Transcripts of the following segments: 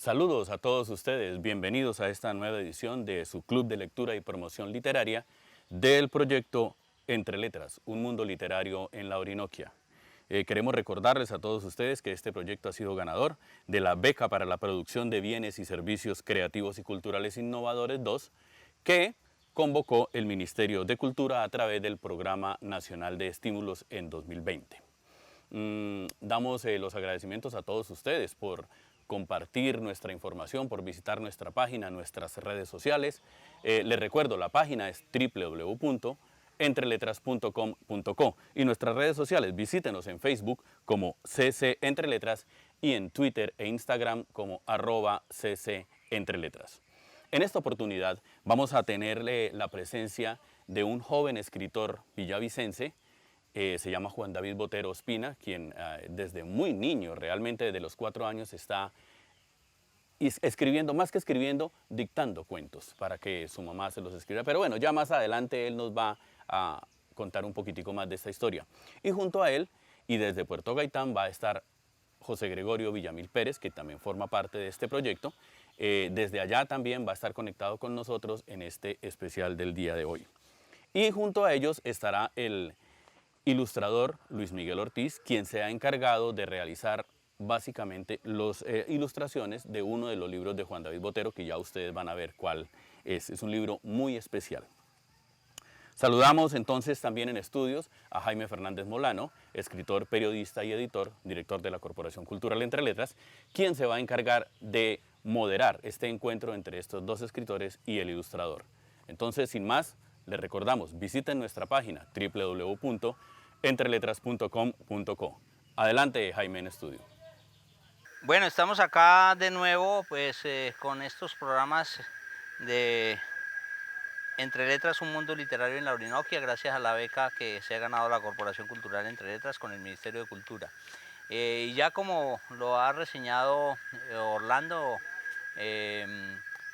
Saludos a todos ustedes, bienvenidos a esta nueva edición de su Club de Lectura y Promoción Literaria del proyecto Entre Letras, un mundo literario en la Orinoquia. Queremos recordarles a todos ustedes que este proyecto ha sido ganador de la Beca para la Producción de Bienes y Servicios Creativos y Culturales Innovadores 2, que convocó el Ministerio de Cultura a través del Programa Nacional de Estímulos en 2020. Damos los agradecimientos a todos ustedes por compartir nuestra información, por visitar nuestra página, nuestras redes sociales. Les recuerdo, la página es www.entreletras.com.co y nuestras redes sociales, visítenos en Facebook como CC Entre Letras y en Twitter e Instagram como @CC Entre Letras. En esta oportunidad vamos a tenerle la presencia de un joven escritor villavicense. Se llama Juan David Botero Ospina, quien desde muy niño, realmente desde los 4 años, está escribiendo, más que escribiendo, dictando cuentos para que su mamá se los escriba. Pero bueno, ya más adelante él nos va a contar un poquitico más de esta historia. Y junto a él, y desde Puerto Gaitán, va a estar José Gregorio Villamil Pérez, que también forma parte de este proyecto. Desde allá también va a estar conectado con nosotros en este especial del día de hoy. Y junto a ellos estará el ilustrador Luis Miguel Ortiz, quien se ha encargado de realizar básicamente las ilustraciones de uno de los libros de Juan David Botero, que ya ustedes van a ver cuál es. Es un libro muy especial. Saludamos entonces también en estudios a Jaime Fernández Molano, escritor, periodista y editor, director de la Corporación Cultural Entre Letras, quien se va a encargar de moderar este encuentro entre estos dos escritores y el ilustrador. Entonces, sin más, les recordamos, visiten nuestra página www.entreletras.com.co. Adelante, Jaime, en estudio. Bueno, estamos acá de nuevo pues con estos programas de Entre Letras, un mundo literario en la Orinoquia, gracias a la beca que se ha ganado la Corporación Cultural Entre Letras con el Ministerio de Cultura. Y ya como lo ha reseñado Orlando,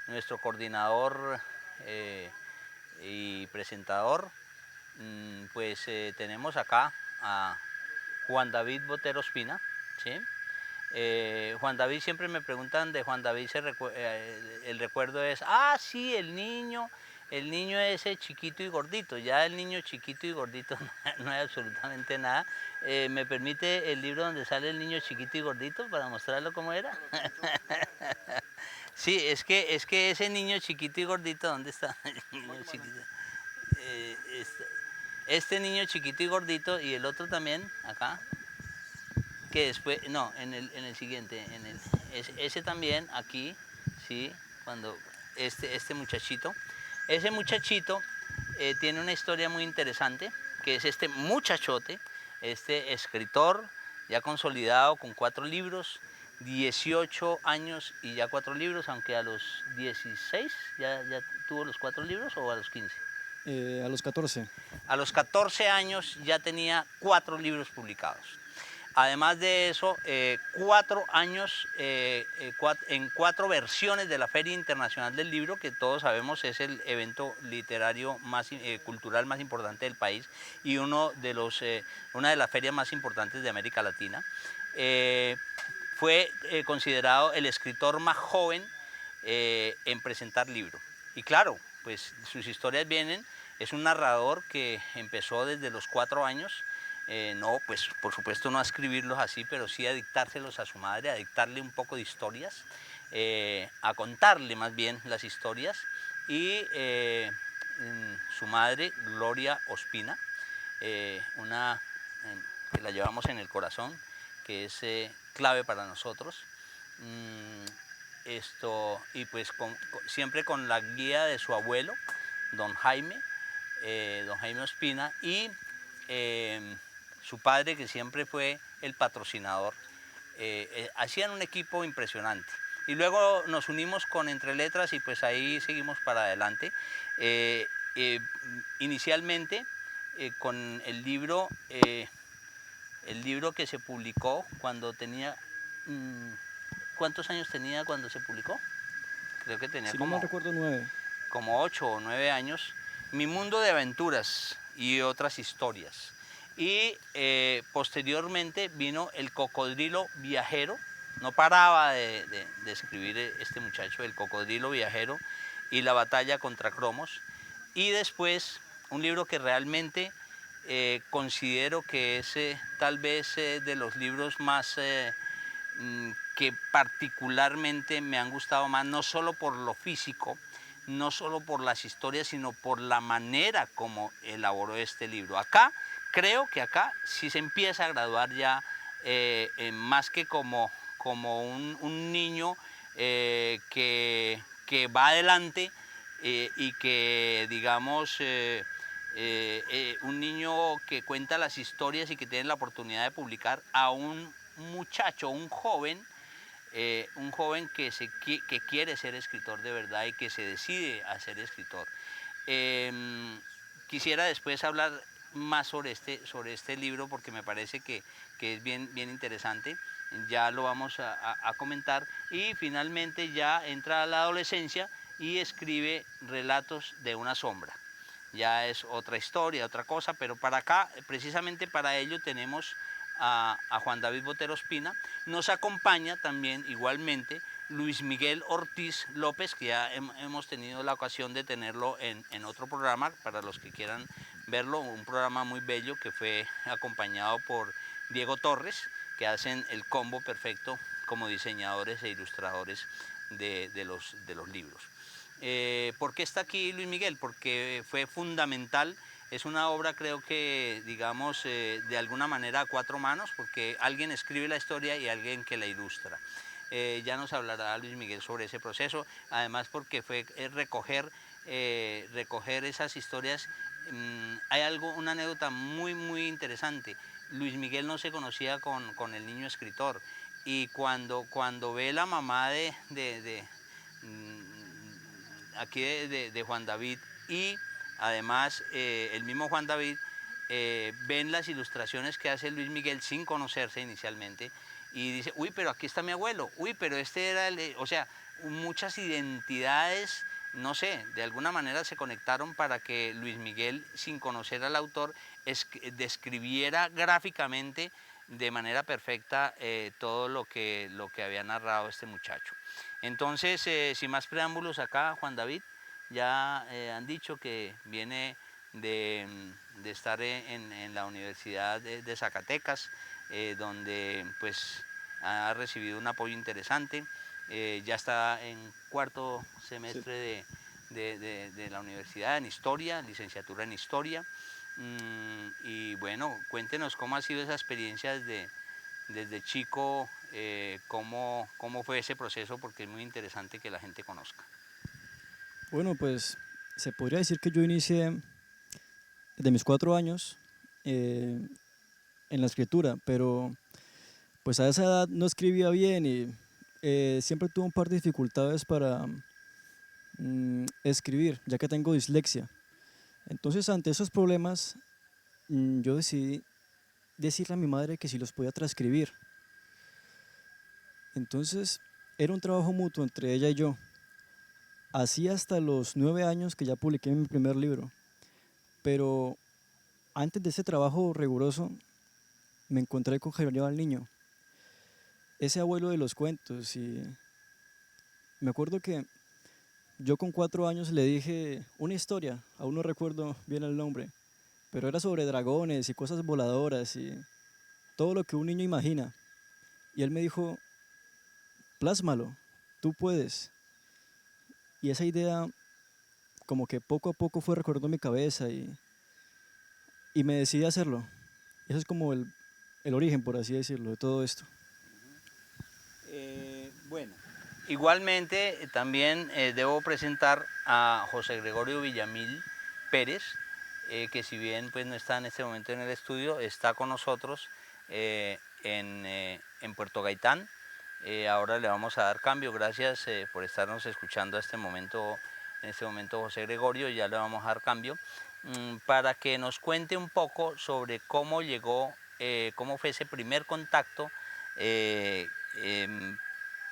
nuestro coordinador y presentador, pues tenemos acá a Juan David Botero Ospina, ¿sí? Juan David, siempre me preguntan de Juan David, el recuerdo es, sí, el niño ese chiquito y gordito. Ya el niño chiquito y gordito no hay absolutamente nada. ¿Me permite el libro donde sale el niño chiquito y gordito para mostrarlo cómo era? Sí, es que ese niño chiquito y gordito, ¿dónde está? El niño chiquito. Este niño chiquito y gordito y el otro también, acá, que después, no, en el siguiente, ese también, aquí, sí, cuando este muchachito, ese muchachito tiene una historia muy interesante, que es este muchachote, este escritor ya consolidado con 4 libros, 18 años y ya 4 libros, aunque a los 16 ya tuvo los 4 libros, o a los 15. A los 14. A los 14 años ya tenía 4 libros publicados. Además de eso, 4 años en 4 versiones de la Feria Internacional del Libro, que todos sabemos es el evento literario cultural más importante del país y una de las ferias más importantes de América Latina. Fue considerado el escritor más joven en presentar libro. Y claro, pues sus historias vienen, es un narrador que empezó desde los 4 años. No, pues por supuesto no a escribirlos así, pero sí a dictárselos a su madre, a dictarle un poco de historias, a contarle más bien las historias. Y su madre, Gloria Ospina, que la llevamos en el corazón, que es clave para nosotros. Y pues siempre con la guía de su abuelo, don Jaime Ospina, y su padre, que siempre fue el patrocinador. Hacían un equipo impresionante. Y luego nos unimos con Entre Letras y pues ahí seguimos para adelante. Inicialmente con el libro que se publicó cuando tenía... ¿Cuántos años tenía cuando se publicó? Creo que tenía, si no mal recuerdo, 9. Como 8 o 9 años. Mi mundo de aventuras y otras historias. Y posteriormente vino El cocodrilo viajero, No paraba de escribir este muchacho, El cocodrilo viajero y La batalla contra Cromos. Y después un libro que realmente considero que es tal vez de los libros más que particularmente me han gustado más, no solo por lo físico, no solo por las historias, sino por la manera como elaboró este libro. Acá, creo que acá sí se empieza a graduar ya más que como un niño que va adelante y que, digamos, un niño que cuenta las historias y que tiene la oportunidad de publicar, a un muchacho, un joven que quiere ser escritor de verdad y que se decide a ser escritor. Quisiera después hablar más sobre este libro porque me parece que es bien interesante. Ya lo vamos a comentar. Y finalmente ya entra a la adolescencia y escribe Relatos de una sombra. Ya es otra historia, otra cosa, pero para acá, precisamente para ello, tenemos a Juan David Botero Ospina. Nos acompaña también igualmente Luis Miguel Ortiz López, que ya hemos tenido la ocasión de tenerlo en otro programa, para los que quieran verlo, un programa muy bello que fue acompañado por Diego Torres, que hacen el combo perfecto como diseñadores e ilustradores de los libros. ¿Por qué está aquí Luis Miguel? Porque fue fundamental. Es una obra, creo que, digamos, de alguna manera a cuatro manos, porque alguien escribe la historia y alguien que la ilustra. Ya nos hablará Luis Miguel sobre ese proceso, además porque fue recoger esas historias. Hay una anécdota muy interesante. Luis Miguel no se conocía con el niño escritor, y cuando ve la mamá aquí de Juan David, y además el mismo Juan David, ven las ilustraciones que hace Luis Miguel sin conocerse inicialmente, y dice, uy, pero aquí está mi abuelo, uy, pero este era o sea, muchas identidades, no sé, de alguna manera se conectaron para que Luis Miguel, sin conocer al autor, describiera gráficamente de manera perfecta todo lo que había narrado este muchacho. Entonces, sin más preámbulos, acá Juan David ya han dicho que viene de estar en la Universidad de Zacatecas, donde pues ha recibido un apoyo interesante. Ya está en cuarto semestre de la universidad, en Historia, licenciatura en Historia. Y bueno, cuéntenos cómo ha sido esa experiencia desde chico, cómo fue ese proceso, porque es muy interesante que la gente conozca. Bueno, pues se podría decir que yo inicié de mis 4 años eh, en la escritura, pero pues a esa edad no escribía bien y siempre tuve un par de dificultades para escribir, ya que tengo dislexia. Entonces, ante esos problemas, yo decidí decirle a mi madre que si los podía transcribir. Entonces, era un trabajo mutuo entre ella y yo. Así hasta los 9 años que ya publiqué mi primer libro. Pero antes de ese trabajo riguroso, me encontré con Jerónimo al Niño, ese abuelo de los cuentos. Y me acuerdo que yo con 4 años le dije una historia, aún no recuerdo bien el nombre, pero era sobre dragones y cosas voladoras y todo lo que un niño imagina. Y él me dijo, plásmalo, tú puedes. Y esa idea como que poco a poco fue recorriendo mi cabeza y me decidí a hacerlo. Eso es como el origen, por así decirlo, de todo esto. Bueno, igualmente también debo presentar a José Gregorio Villamil Pérez, que si bien pues no está en este momento en el estudio, está con nosotros en Puerto Gaitán. Ahora le vamos a dar cambio. Gracias por estarnos escuchando en este momento, José Gregorio. Ya le vamos a dar cambio para que nos cuente un poco sobre cómo llegó, cómo fue ese primer contacto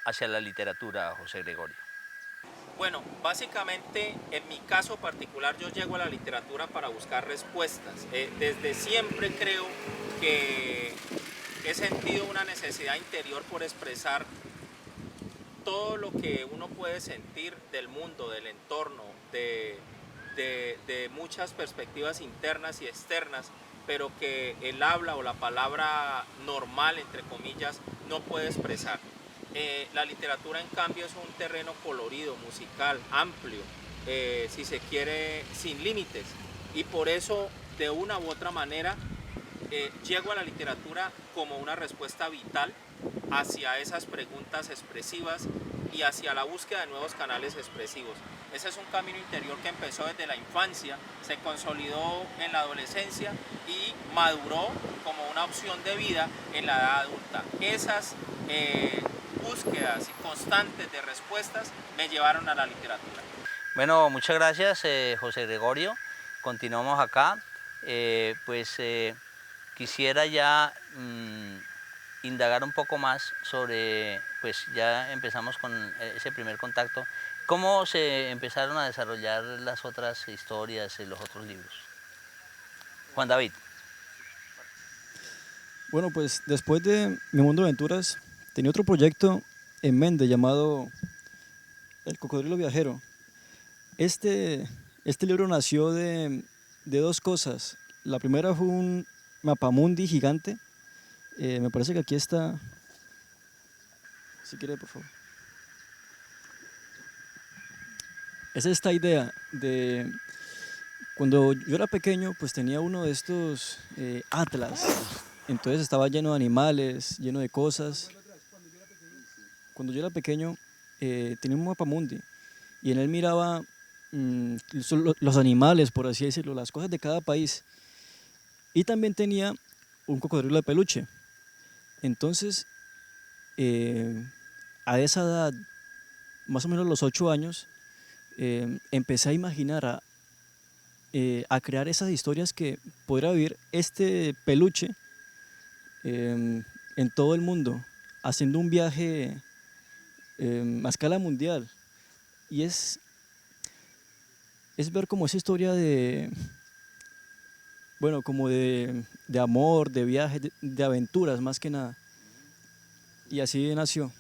hacia la literatura, José Gregorio. Bueno, básicamente en mi caso particular yo llego a la literatura para buscar respuestas. Desde siempre creo que he sentido una necesidad interior por expresar todo lo que uno puede sentir del mundo, del entorno, de muchas perspectivas internas y externas, pero que el habla o la palabra normal, entre comillas, no puede expresar. La literatura, en cambio, es un terreno colorido, musical, amplio, si se quiere, sin límites. Y por eso, de una u otra manera, llego a la literatura como una respuesta vital hacia esas preguntas expresivas y hacia la búsqueda de nuevos canales expresivos. Ese es un camino interior que empezó desde la infancia, se consolidó en la adolescencia y maduró como una opción de vida en la edad adulta. Esas búsquedas constantes de respuestas me llevaron a la literatura. Bueno, muchas gracias, José Gregorio. Continuamos acá. Quisiera ya indagar un poco más sobre, pues ya empezamos con ese primer contacto. ¿Cómo se empezaron a desarrollar las otras historias y los otros libros? Juan David. Bueno, pues después de Mi Mundo de Aventuras, tenía otro proyecto en mente llamado El Cocodrilo Viajero. Este libro nació de dos cosas. La primera fue un mapamundi gigante. Me parece que aquí está. Si quiere, por favor. Es esta idea de cuando yo era pequeño, pues tenía uno de estos atlas. Entonces estaba lleno de animales, lleno de cosas. Cuando yo era pequeño, tenía un mapamundi y en él miraba los animales, por así decirlo, las cosas de cada país. Y también tenía un cocodrilo de peluche. Entonces, a esa edad, más o menos los 8 años, empecé a imaginar, a crear esas historias que podría vivir este peluche en todo el mundo, haciendo un viaje a escala mundial. Y es ver como esa historia de, bueno, como de amor, de viajes, de aventuras más que nada. Y así nació.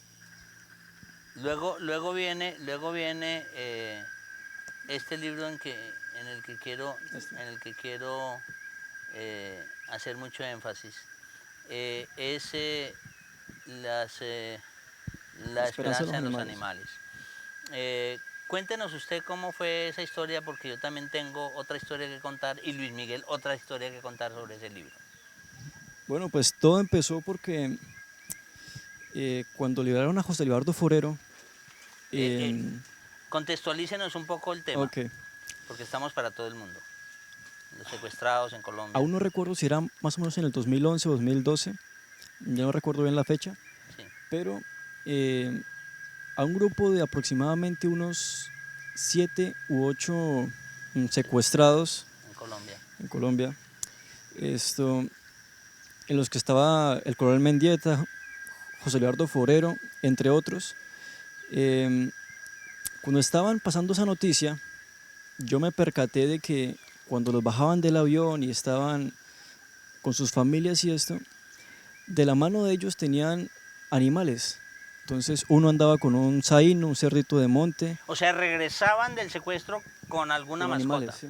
Luego viene este libro en el que quiero hacer mucho énfasis. Es La esperanza en los animales. Cuéntenos usted cómo fue esa historia, porque yo también tengo otra historia que contar y Luis Miguel otra historia que contar sobre ese libro. Bueno, pues todo empezó porque cuando liberaron a José Eduardo Forero, Contextualícenos un poco el tema, okay. porque estamos para todo el mundo. Los secuestrados en Colombia. Aún no recuerdo si era más o menos en el 2011 o 2012, ya no recuerdo bien la fecha, Sí. pero a un grupo de aproximadamente unos 7 u 8 secuestrados En Colombia. en Colombia, en los que estaba el coronel Mendieta, José Eduardo Forero, entre otros. Cuando estaban pasando esa noticia, yo me percaté de que cuando los bajaban del avión y estaban con sus familias y esto, de la mano de ellos tenían animales. Entonces uno andaba con un zaino, un cerdito de monte. O sea, regresaban del secuestro con alguna con mascota. Animales, sí.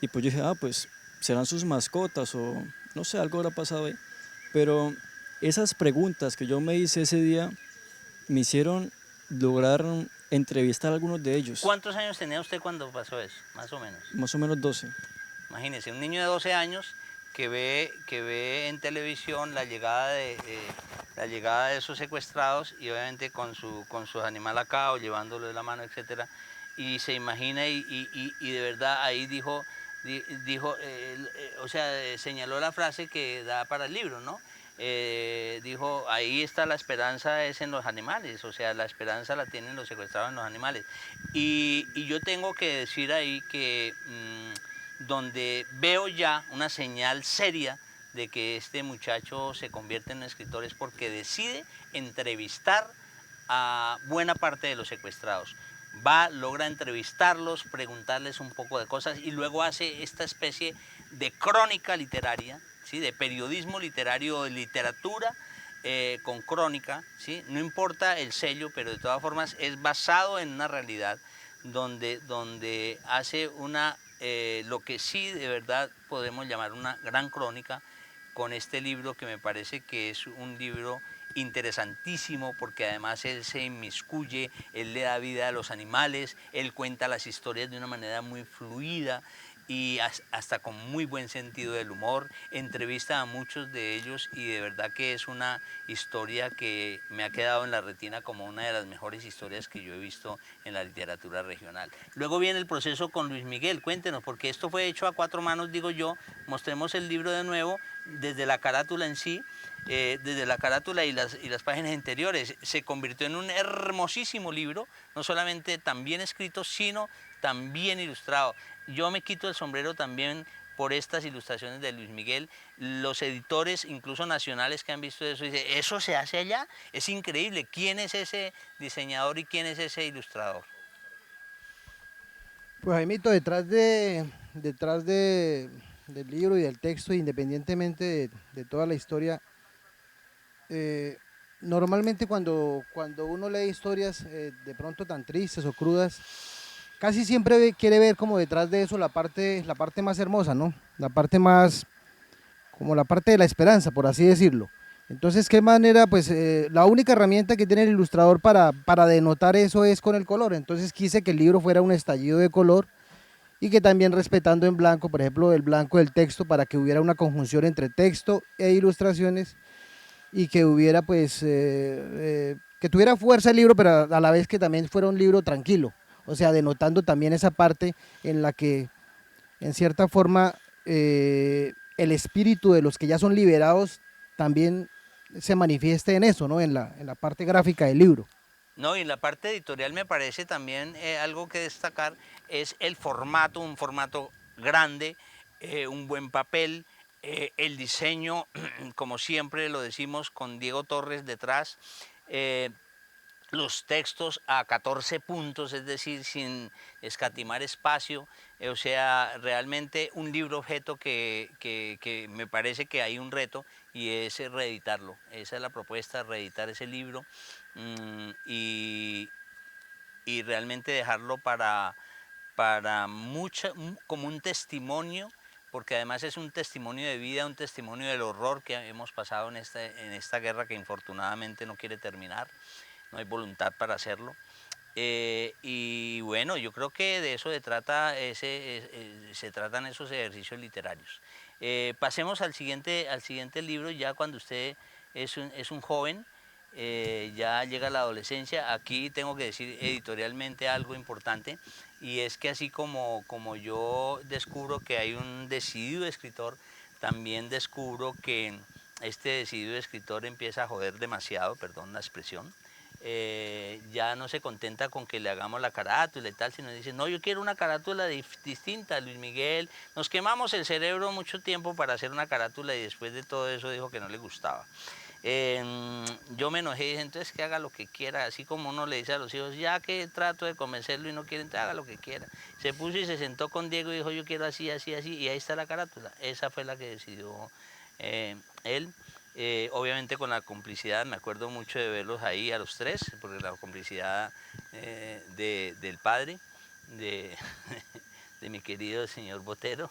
Y pues yo dije, pues serán sus mascotas o no sé, algo habrá pasado ahí. Pero esas preguntas que yo me hice ese día me hicieron lograr entrevistar a algunos de ellos. ¿Cuántos años tenía usted cuando pasó eso, más o menos? Más o menos 12. Imagínese, un niño de 12 años que ve en televisión la llegada de esos secuestrados y obviamente con sus animales acá o llevándolo de la mano, etcétera, y se imagina y de verdad ahí dijo, o sea, señaló la frase que da para el libro, ¿no? Dijo, ahí está la esperanza, es en los animales, o sea, la esperanza la tienen los secuestrados en los animales. Y yo tengo que decir ahí que donde veo ya una señal seria de que este muchacho se convierte en un escritor es porque decide entrevistar a buena parte de los secuestrados. Logra entrevistarlos, preguntarles un poco de cosas y luego hace esta especie de crónica literaria ¿sí? De periodismo literario, de literatura con crónica, ¿sí? No importa el sello, pero de todas formas es basado en una realidad donde hace lo que sí de verdad podemos llamar una gran crónica con este libro, que me parece que es un libro interesantísimo, porque además él se inmiscuye, él le da vida a los animales, él cuenta las historias de una manera muy fluida y hasta con muy buen sentido del humor, entrevista a muchos de ellos y de verdad que es una historia que me ha quedado en la retina como una de las mejores historias que yo he visto en la literatura regional. Luego viene el proceso con Luis Miguel, cuéntenos, porque esto fue hecho a cuatro manos, digo yo, mostremos el libro de nuevo, desde la carátula en sí, desde la carátula y las páginas interiores, se convirtió en un hermosísimo libro, no solamente tan bien escrito, sino tan bien ilustrado. Yo me quito el sombrero también por estas ilustraciones de Luis Miguel. Los editores, incluso nacionales, que han visto eso, dicen, ¿eso se hace allá? Es increíble. ¿Quién es ese diseñador y quién es ese ilustrador? Pues Jaimito, del libro y del texto, independientemente de toda la historia, eh, normalmente cuando uno lee historias de pronto tan tristes o crudas, casi siempre quiere ver como detrás de eso la parte más hermosa, ¿no? La parte más, como la parte de la esperanza, por así decirlo. Entonces, ¿qué manera? Pues la única herramienta que tiene el ilustrador para denotar eso es con el color. Entonces quise que el libro fuera un estallido de color y que también respetando en blanco, por ejemplo, el blanco del texto, para que hubiera una conjunción entre texto e ilustraciones y que hubiera pues, que tuviera fuerza el libro, pero a la vez que también fuera un libro tranquilo, o sea, denotando también esa parte en la que, en cierta forma, el espíritu de los que ya son liberados también se manifieste en eso, ¿no? En la parte gráfica del libro. No, y en la parte editorial me parece también algo que destacar es el formato, un formato grande, un buen papel, el diseño, como siempre lo decimos, con Diego Torres detrás, eh, los textos a 14 puntos, es decir, sin escatimar espacio, o sea, realmente un libro objeto que me parece que hay un reto y es reeditarlo. Esa es la propuesta, reeditar ese libro y realmente dejarlo como un testimonio, porque además es un testimonio de vida, un testimonio del horror que hemos pasado en esta guerra que infortunadamente no quiere terminar, no hay voluntad para hacerlo. Y bueno, yo creo que de eso se tratan esos ejercicios literarios. Pasemos al siguiente libro, ya cuando usted es un joven, ya llega la adolescencia. Aquí tengo que decir editorialmente algo importante, y es que así como yo descubro que hay un decidido escritor, también descubro que este decidido escritor empieza a joder demasiado, perdón la expresión. Ya no se contenta con que le hagamos la carátula y tal, sino dice, no, yo quiero una carátula distinta, Luis Miguel. Nos quemamos el cerebro mucho tiempo para hacer una carátula y después de todo eso dijo que no le gustaba. Yo me enojé y dije, entonces que haga lo que quiera, así como uno le dice a los hijos, ya que trato de convencerlo y no quiere, entonces haga lo que quiera. Se puso y se sentó con Diego y dijo, yo quiero así, así, así, y ahí está la carátula. Esa fue la que decidió él. Obviamente con la complicidad, me acuerdo mucho de verlos ahí a los tres, porque la complicidad del padre, de, de mi querido señor Botero,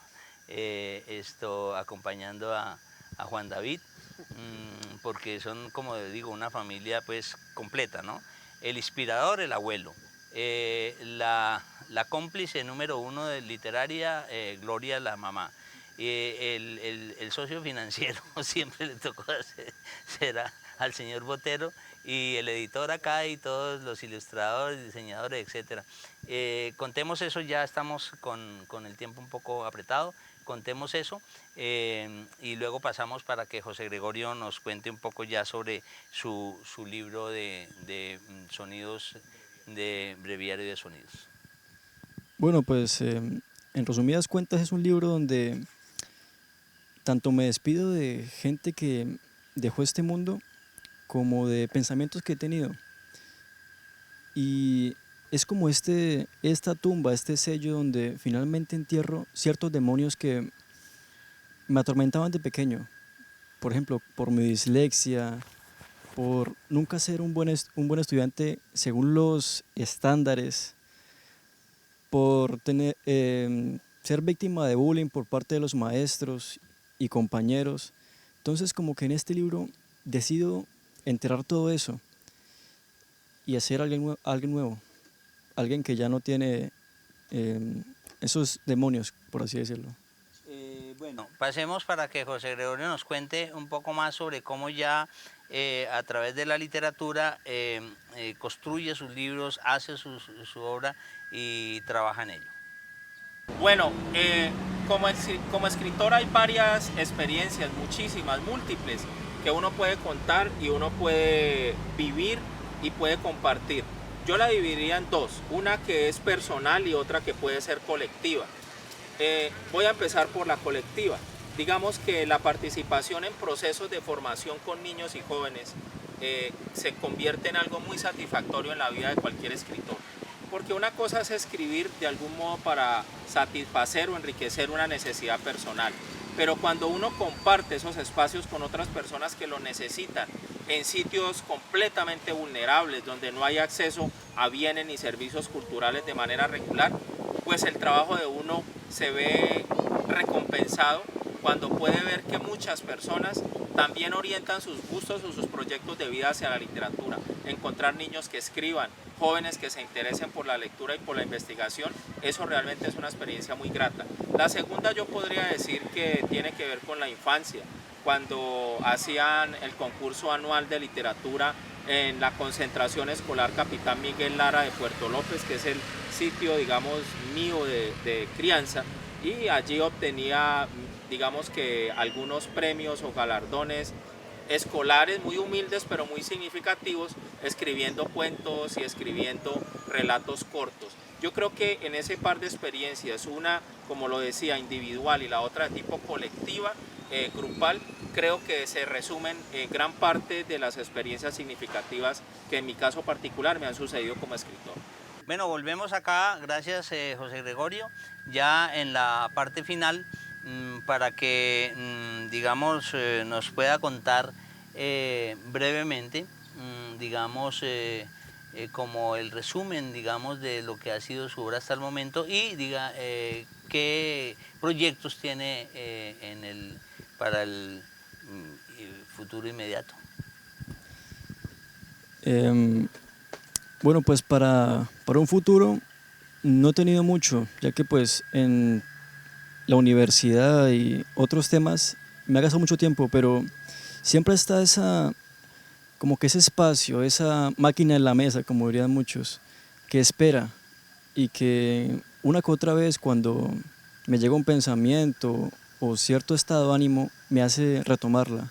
acompañando a Juan David, porque son, como digo, una familia pues completa, ¿no? El inspirador, el abuelo, la cómplice número uno de literaria, Gloria, la mamá. El socio financiero siempre le tocó ser al señor Botero, y el editor acá y todos los ilustradores, diseñadores, etc. Contemos eso, ya estamos con el tiempo un poco apretado, contemos eso y luego pasamos para que José Gregorio nos cuente un poco ya sobre su libro de sonidos, de breviario de sonidos. Bueno, pues en resumidas cuentas es un libro donde tanto me despido de gente que dejó este mundo como de pensamientos que he tenido. Y es como esta tumba, este sello donde finalmente entierro ciertos demonios que me atormentaban de pequeño. Por ejemplo, por mi dislexia, por nunca ser un buen estudiante según los estándares, por ser víctima de bullying por parte de los maestros y compañeros. Entonces, como que en este libro decido enterrar todo eso y hacer alguien nuevo, alguien que ya no tiene esos demonios, por así decirlo. Bueno, pasemos para que José Gregorio nos cuente un poco más sobre cómo ya a través de la literatura construye sus libros, hace su obra y trabaja en ello. Bueno, como escritor hay varias experiencias, muchísimas, múltiples, que uno puede contar y uno puede vivir y puede compartir. Yo la dividiría en dos, una que es personal y otra que puede ser colectiva. Voy a empezar por la colectiva. Digamos que la participación en procesos de formación con niños y jóvenes se convierte en algo muy satisfactorio en la vida de cualquier escritor. Porque una cosa es escribir de algún modo para satisfacer o enriquecer una necesidad personal. Pero cuando uno comparte esos espacios con otras personas que lo necesitan, en sitios completamente vulnerables, donde no hay acceso a bienes ni servicios culturales de manera regular, pues el trabajo de uno se ve recompensado cuando puede ver que muchas personas también orientan sus gustos o sus proyectos de vida hacia la literatura. Encontrar niños que escriban, jóvenes que se interesen por la lectura y por la investigación, eso realmente es una experiencia muy grata. La segunda yo podría decir que tiene que ver con la infancia, cuando hacían el concurso anual de literatura en la concentración escolar Capitán Miguel Lara de Puerto López, que es el sitio, digamos, mío de crianza, y allí obtenía, digamos que algunos premios o galardones escolares muy humildes pero muy significativos, escribiendo cuentos y escribiendo relatos cortos. Yo creo que en ese par de experiencias, una, como lo decía, individual y la otra de tipo colectiva, grupal, creo que se resumen gran parte de las experiencias significativas que en mi caso particular me han sucedido como escritor. Bueno, volvemos acá, gracias José Gregorio, ya en la parte final, para que, digamos, nos pueda contar brevemente, digamos, como el resumen, digamos, de lo que ha sido su obra hasta el momento y diga qué proyectos tiene para el futuro inmediato. Bueno, pues para un futuro no he tenido mucho, ya que pues en la universidad y otros temas me ha gastado mucho tiempo, pero siempre está como que ese espacio, esa máquina en la mesa, como dirían muchos, que espera y que una que otra vez cuando me llega un pensamiento o cierto estado de ánimo me hace retomarla.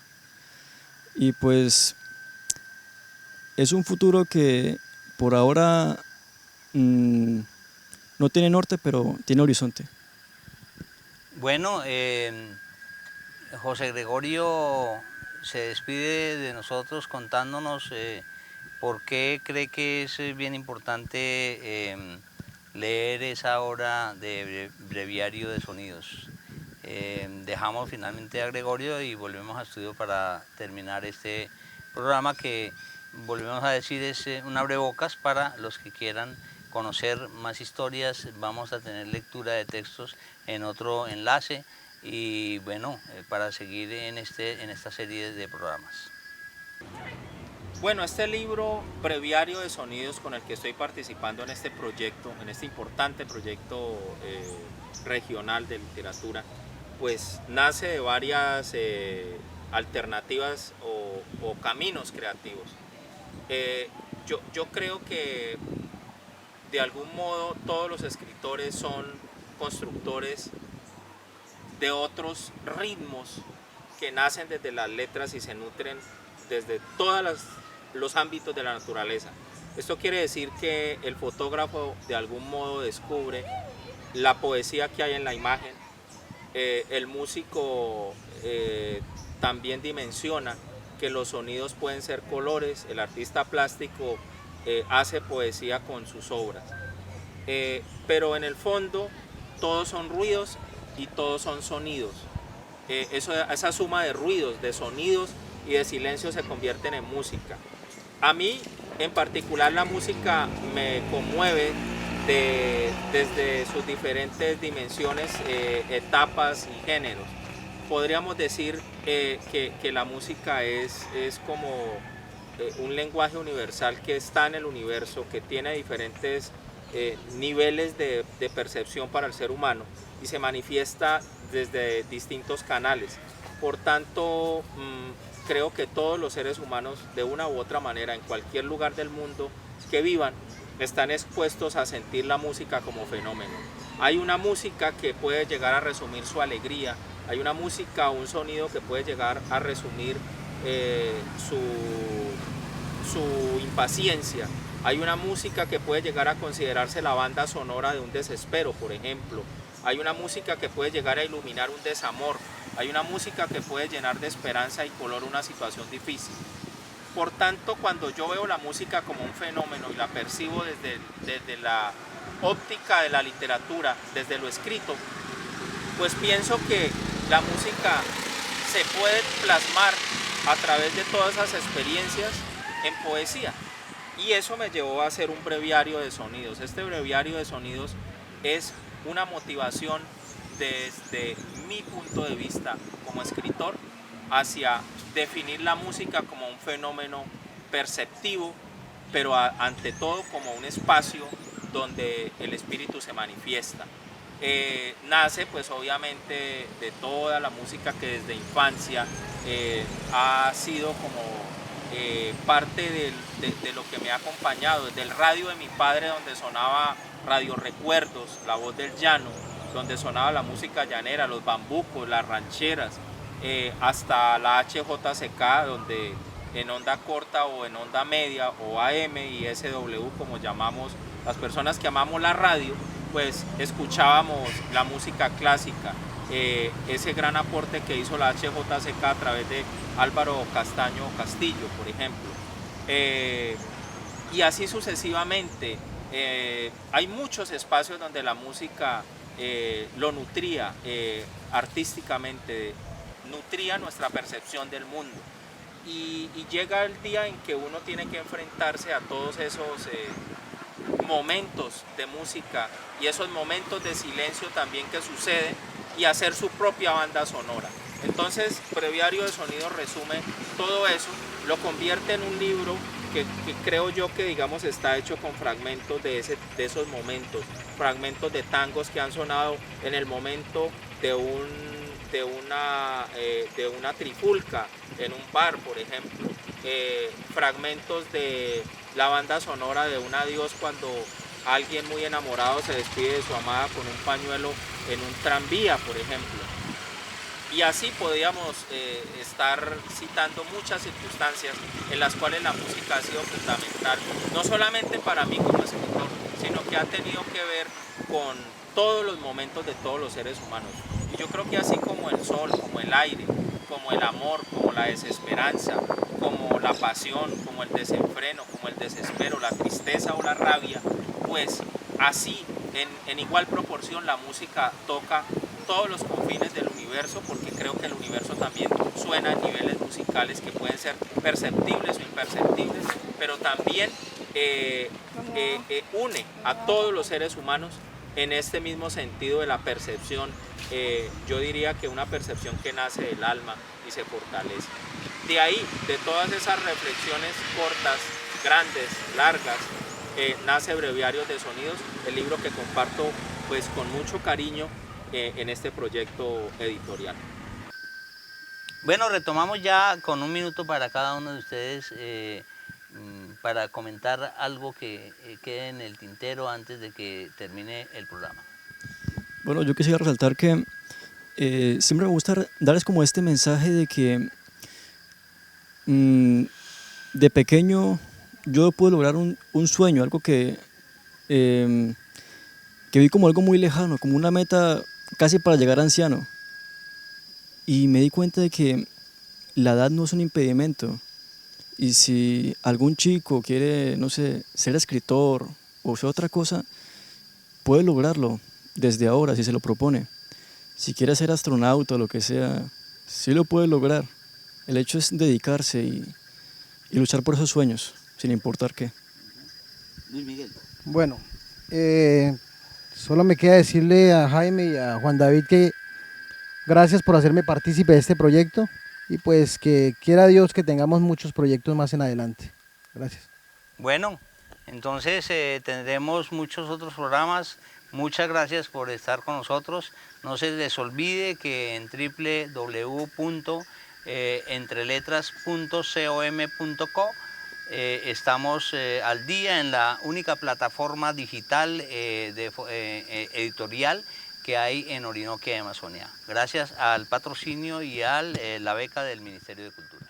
Y pues es un futuro que por ahora no tiene norte, pero tiene horizonte. Bueno, José Gregorio se despide de nosotros contándonos por qué cree que es bien importante leer esa obra de Breviario de Sonidos. Dejamos finalmente a Gregorio y volvemos a estudio para terminar este programa que, volvemos a decir, es un abrebocas para los que quieran conocer más historias. Vamos a tener lectura de textos en otro enlace y bueno, para seguir en esta serie de programas. Bueno, este libro, Breviario de Sonidos, con el que estoy participando en este proyecto, en este importante proyecto regional de literatura, pues nace de varias alternativas o caminos creativos. Yo creo que de algún modo todos los escritores son constructores de otros ritmos que nacen desde las letras y se nutren desde todos los ámbitos de la naturaleza. Esto quiere decir que el fotógrafo de algún modo descubre la poesía que hay en la imagen, el músico también dimensiona que los sonidos pueden ser colores, el artista plástico hace poesía con sus obras, pero en el fondo todos son ruidos y todos son sonidos. esa suma de ruidos, de sonidos y de silencios se convierten en música. A mí en particular la música me conmueve desde sus diferentes dimensiones, etapas y géneros. Podríamos decir que la música es como un lenguaje universal que está en el universo, que tiene diferentes niveles de percepción para el ser humano y se manifiesta desde distintos canales. Por tanto, creo que todos los seres humanos, de una u otra manera, en cualquier lugar del mundo que vivan, están expuestos a sentir la música como fenómeno. Hay una música que puede llegar a resumir su alegría, hay una música o un sonido que puede llegar a resumir su impaciencia. Hay una música que puede llegar a considerarse la banda sonora de un desespero, por ejemplo. Hay una música que puede llegar a iluminar un desamor. Hay una música que puede llenar de esperanza y color una situación difícil. Por tanto, cuando yo veo la música como un fenómeno y la percibo desde la óptica de la literatura, desde lo escrito, pues pienso que la música se puede plasmar a través de todas esas experiencias en poesía. Y eso me llevó a hacer un breviario de sonidos. Este breviario de sonidos es una motivación desde mi punto de vista como escritor hacia definir la música como un fenómeno perceptivo, pero ante todo como un espacio donde el espíritu se manifiesta. Nace pues obviamente de toda la música que desde infancia ha sido como parte de lo que me ha acompañado, desde el radio de mi padre donde sonaba Radio Recuerdos, La Voz del Llano, donde sonaba la música llanera, los bambucos, las rancheras, hasta la HJCK, donde en onda corta o en onda media o AM y SW, como llamamos las personas que amamos la radio, pues escuchábamos la música clásica, ese gran aporte que hizo la HJCK a través de Álvaro Castaño Castillo, por ejemplo. Y así sucesivamente. Hay muchos espacios donde la música lo nutría artísticamente, nutría nuestra percepción del mundo. Y llega el día en que uno tiene que enfrentarse a todos esos momentos de música y esos momentos de silencio también que suceden y hacer su propia banda sonora. Entonces, Breviario de Sonidos resume todo eso, lo convierte en un libro que creo yo que digamos está hecho con fragmentos de esos momentos, fragmentos de tangos que han sonado en el momento de una trifulca en un bar, por ejemplo, fragmentos de la banda sonora de un adiós cuando alguien muy enamorado se despide de su amada con un pañuelo en un tranvía, por ejemplo. Y así podríamos estar citando muchas circunstancias en las cuales la música ha sido fundamental, no solamente para mí como escritor, sino que ha tenido que ver con todos los momentos de todos los seres humanos. Y yo creo que así como el sol, como el aire, como el amor, como la desesperanza, como la pasión, como el desenfreno, como el desespero, la tristeza o la rabia, pues así en igual proporción la música toca todos los confines del universo, porque creo que el universo también suena en niveles musicales que pueden ser perceptibles o imperceptibles, pero también une a todos los seres humanos en este mismo sentido de la percepción. Yo diría que una percepción que nace del alma y se fortalece. De ahí, de todas esas reflexiones cortas, grandes, largas, nace Breviarios de Sonidos, el libro que comparto pues con mucho cariño en este proyecto editorial. Bueno, retomamos ya con un minuto para cada uno de ustedes para comentar algo que quede en el tintero antes de que termine el programa. Bueno, yo quisiera resaltar que siempre me gusta darles como este mensaje de que de pequeño yo pude lograr un sueño, algo que vi como algo muy lejano, como una meta casi para llegar a anciano. Y me di cuenta de que la edad no es un impedimento. Y si algún chico quiere, no sé, ser escritor o ser otra cosa, puede lograrlo desde ahora si se lo propone. Si quiere ser astronauta o lo que sea, Sí lo puede lograr. El hecho es dedicarse y luchar por esos sueños, sin importar qué. Luis Miguel. Bueno, solo me queda decirle a Jaime y a Juan David que gracias por hacerme partícipe de este proyecto y pues que quiera Dios que tengamos muchos proyectos más en adelante. Gracias. Bueno, entonces tendremos muchos otros programas. Muchas gracias por estar con nosotros. No se les olvide que en www.entreletras.com.co estamos al día en la única plataforma digital editorial que hay en Orinoquia y Amazonia. Gracias al patrocinio y a la beca del Ministerio de Cultura.